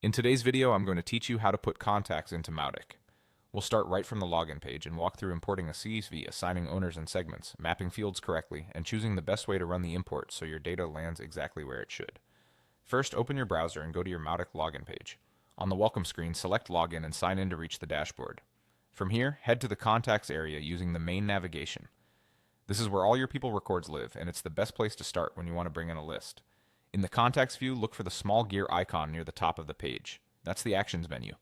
In today's video, I'm going to teach you how to put contacts into Mautic. We'll start right from the login page and walk through importing a CSV, assigning owners and segments, mapping fields correctly, and choosing the best way to run the import so your data lands exactly where it should. First, open your browser and go to your Mautic login page. On the welcome screen, select Login and sign in to reach the dashboard. From here, head to the Contacts area using the main navigation. This is where all your people records live, and it's the best place to start when you want to bring in a list. In the Contacts view, look for the small gear icon near the top of the page. That's the Actions menu.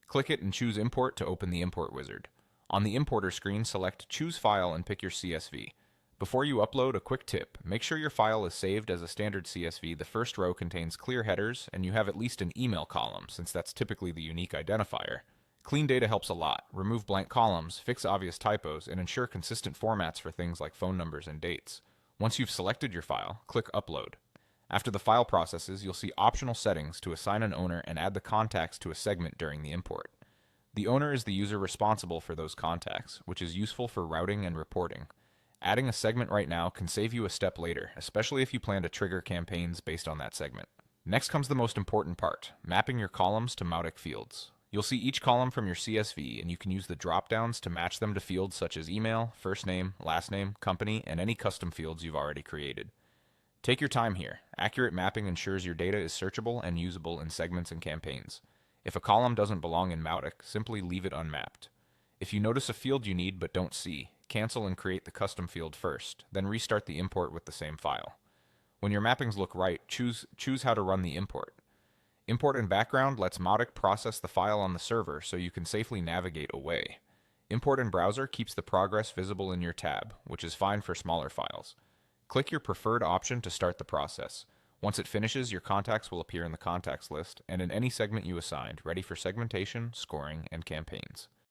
Click it and choose Import to open the import wizard. On the importer screen, select Choose File and pick your CSV. Before you upload, a quick tip. Make sure your file is saved as a standard CSV. The first row contains clear headers, and you have at least an email column, since that's typically the unique identifier. Clean data helps a lot. Remove blank columns, fix obvious typos, and ensure consistent formats for things like phone numbers and dates. Once you've selected your file, click Upload. After the file processes, you'll see optional settings to assign an owner and add the contacts to a segment during the import. The owner is the user responsible for those contacts, which is useful for routing and reporting. Adding a segment right now can save you a step later, especially if you plan to trigger campaigns based on that segment. Next comes the most important part, mapping your columns to Mautic fields. You'll see each column from your CSV, and you can use the drop-downs to match them to fields such as email, first name, last name, company, and any custom fields you've already created. Take your time here. Accurate mapping ensures your data is searchable and usable in segments and campaigns. If a column doesn't belong in Mautic, simply leave it unmapped. If you notice a field you need but don't see, cancel and create the custom field first, then restart the import with the same file. When your mappings look right, choose how to run the import. Import in background lets Mautic process the file on the server so you can safely navigate away. Import in browser keeps the progress visible in your tab, which is fine for smaller files. Click your preferred option to start the process. Once it finishes, your contacts will appear in the contacts list and in any segment you assigned, ready for segmentation, scoring, and campaigns.